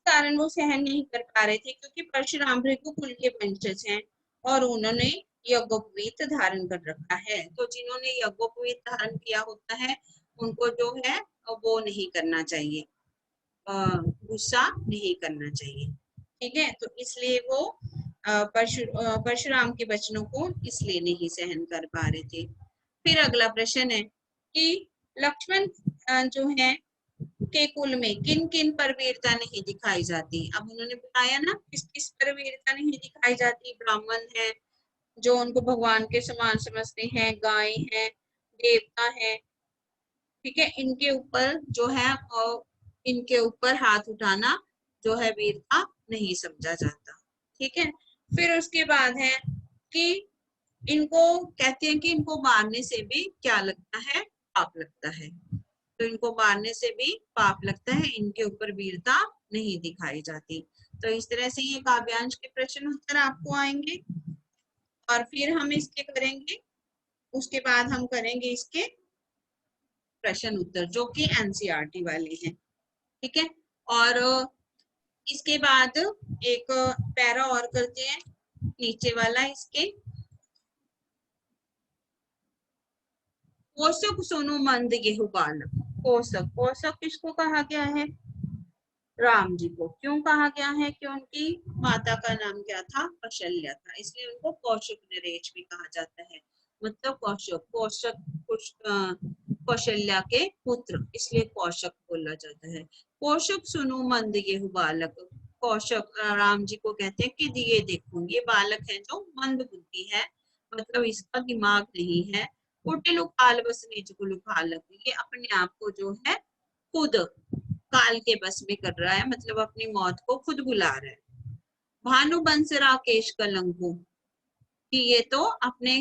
कारण वो सहन नहीं कर पा रहे थे, क्योंकि परशुराम भृगुकुल के वंशज हैं और उन्होंने यज्ञोपवीत धारण कर रखा है। तो जिन्होंने यज्ञोपवीत धारण किया होता है उनको जो है वो नहीं करना चाहिए, गुस्सा नहीं करना चाहिए। ठीक है, तो इसलिए वो परशुराम के वचनों को इसलिए नहीं सहन कर पा रहे थे। फिर अगला प्रश्न है कि लक्ष्मण जो है के कुल में किन किन पर वीरता नहीं दिखाई जाती। अब उन्होंने बताया ना किस किस पर वीरता नहीं दिखाई जाती। ब्राह्मण है जो उनको भगवान के समान समझते हैं, गाय है, देवता है, ठीक है, इनके ऊपर जो है इनके ऊपर हाथ उठाना जो है वीरता नहीं समझा जाता। ठीक है, फिर उसके बाद है कि इनको कहते हैं कि इनको मारने से भी क्या लगता है, पाप लगता है। तो इनको मारने से भी पाप लगता है, इनके ऊपर वीरता नहीं दिखाई जाती। तो इस तरह से ये काव्यांश के प्रश्न उत्तर आपको आएंगे और फिर हम इसके करेंगे, उसके बाद हम करेंगे इसके प्रश्न उत्तर जो कि एनसीईआरटी वाले हैं। ठीक है, और इसके बाद एक पैरा और करते हैं नीचे वाला इसके। कोसक सुनो मंद गेहूं बालक। कोसक, कोसक किसको कहा गया है, राम जी को। क्यों कहा गया है कि उनकी माता का नाम क्या था, कौशल्या था, इसलिए उनको कौशिक नरेश भी कहा जाता है। मतलब कौशक, कौशल्या के पुत्र, इसलिए कौशक बोला जाता है। कौशक सुनो मंद गेहूं बालक। कौशक राम जी को कहते हैं कि ये देखो ये बालक है जो मंद बुद्धि है, मतलब इसका दिमाग नहीं है। कुटिल काल बस निज कुल बालक, ये अपने आप को जो है खुद काल के बस में कर रहा है, मतलब अपनी मौत को खुद बुला रहा है। भानु बंस राकेश कलंकु, कि ये तो अपने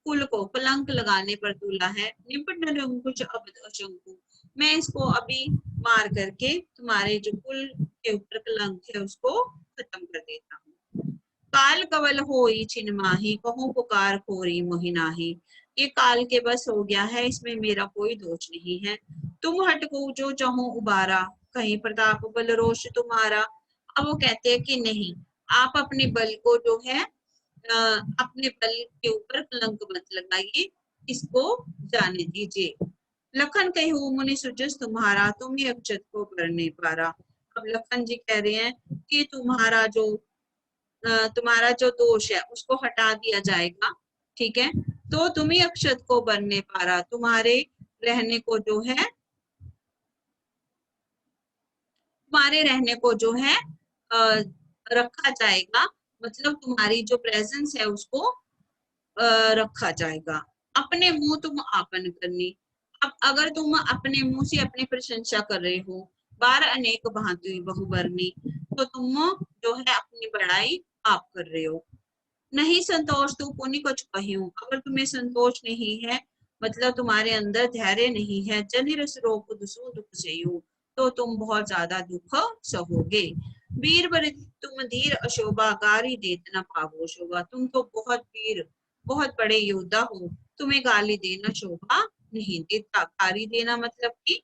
कुल को कलंक लगाने पर तुला है। निपट कुछ अबद अशंकु, मैं इसको अभी मार करके तुम्हारे जो कुल के ऊपर कलंक है उसको खत्म कर देता हूँ। काल कवल होई छिन माही, कहूँ पुकार खोरी मोहिनाही, ये काल के बस हो गया है, इसमें मेरा कोई दोष नहीं है। तुम हटको जो चाहो उबारा, कहीं प्रताप बल रोष तुम्हारा। अब वो कहते हैं कि नहीं, आप अपने बल को जो है अपने बल के ऊपर कलंक मत लगाइए, इसको जाने दीजिए। लखन कहूँ मुनि सुजस तुम्हारा, तुम ही अक्षत को भर नहीं पारा। अब लखन जी कह रहे हैं कि तुम्हारा जो दोष है उसको हटा दिया जाएगा। ठीक है, तो तुम ही अक्षत को बनने पा रहा, तुम्हारे रहने को जो है, तुम्हारे रहने को जो है रखा जाएगा, मतलब तुम्हारी जो प्रेजेंस है उसको रखा जाएगा। अपने मुंह तुम आपन करनी। अब अगर तुम अपने मुंह से अपनी प्रशंसा कर रहे हो, बार अनेक भांति बहुबरनी, तो तुम जो है अपनी बड़ाई आप कर रहे हो। नहीं संतोष तू पुनि कुछ कहूं, अगर तुम्हें संतोष नहीं है, मतलब तुम्हारे अंदर धैर्य नहीं है, जनिरस रोग दुसु दुख सेयु, तो तुम बहुत ज्यादा दुख सहोगे। वीर बर तुम धीर अशोभा, गारी देत न पावो शोभा, तुम तो बहुत वीर, बहुत बड़े योद्धा हो, तुम्हें गाली देना शोभा नहीं देता। गाली देना मतलब कि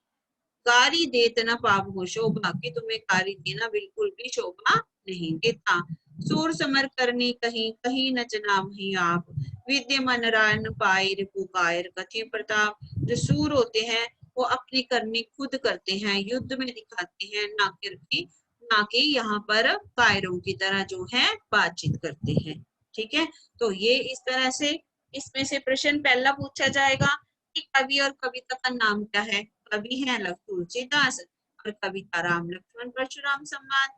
गारी देत न पावो शोभा, कि तुम्हें गाली देना बिल्कुल भी शोभा नहीं देता। सूर समर करनी कहीं, कहीं न जना वही आप, विद्य मन रान पायर पुकार कथि प्रताप। जो सूर होते हैं वो अपनी करनी खुद करते हैं, युद्ध में दिखाते हैं, ना कि यहाँ पर कायरों की तरह जो है बातचीत करते हैं। ठीक है, तो ये इस तरह से इसमें से प्रश्न पहला पूछा जाएगा कि कवि और कविता का नाम क्या है। कवि है तुलसीदास और कविता राम लक्ष्मण परशुराम संवाद।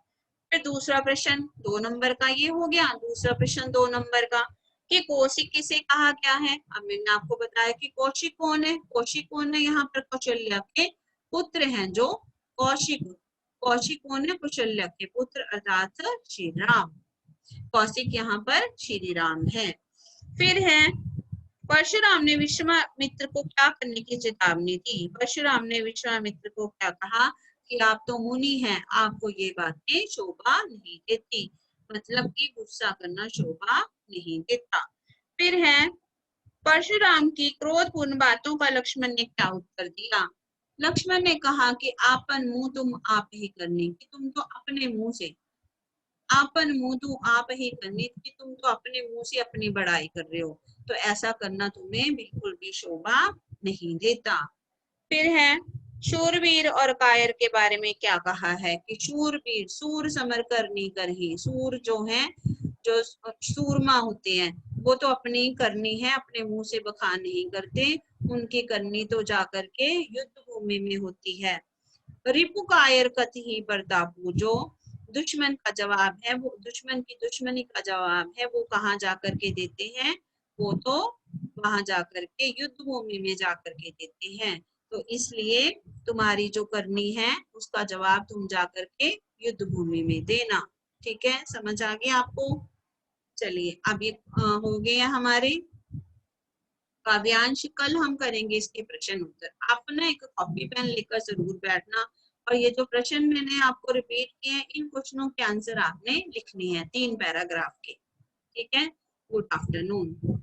फिर दूसरा प्रश्न 2 नंबर का ये हो गया। दूसरा प्रश्न 2 नंबर का कि कौशिक किसे कहा गया है। अब मैंने आपको बताया कि कौशिक कौन है। कौशिक कौन है, यहाँ पर कौशल्या के पुत्र हैं जो कौशिक। कौशिक कौन है, कौशल्या के पुत्र अर्थात श्री राम। कौशिक यहाँ पर श्री राम है। फिर है परशुराम ने विश्वामित्र को क्या करने की चेतावनी दी। परशुराम ने विश्वामित्र को क्या कहा कि आप तो मुनि हैं, आपको ये बातें शोभा नहीं देती, मतलब कि गुस्सा करना शोभा नहीं देता। फिर है परशुराम की क्रोधपूर्ण बातों का लक्ष्मण ने क्या उत्तर दिया। लक्ष्मण ने कहा कि आपन मुंह तुम आप ही करनी, कि तुम तो अपने मुंह से, आपन मुंह तुम आप ही करनी, कि तुम तो अपने मुंह से अपनी बड़ाई कर रहे हो, तो ऐसा करना तुम्हें बिल्कुल भी शोभा नहीं देता। फिर है शूरवीर और कायर के बारे में क्या कहा है कि शूरवीर, सूर समर करनी करही, सूर जो है, जो सूरमा होते हैं, वो तो अपनी करनी है अपने मुंह से बखान नहीं करते, उनकी करनी तो जाकर के युद्ध भूमि में होती है। रिपु कायर कथि बरदापू, जो दुश्मन का जवाब है, वो दुश्मन की दुश्मनी का जवाब है, वो कहाँ जाकर के देते हैं, वो तो वहां जाकर के युद्ध भूमि में जाकर के देते हैं। तो इसलिए तुम्हारी जो करनी है उसका जवाब तुम जाकर के युद्ध भूमि में देना। ठीक है, समझ आ गया आपको? चलिए अब ये हो गए हमारे काव्यांश। कल हम करेंगे इसके प्रश्न उत्तर। आप ना एक कॉपी पेन लेकर जरूर बैठना, और ये जो प्रश्न मैंने आपको रिपीट किए हैं, इन क्वेश्चनों के आंसर आपने लिखने हैं 3 पैराग्राफ के। ठीक है, गुड आफ्टरनून।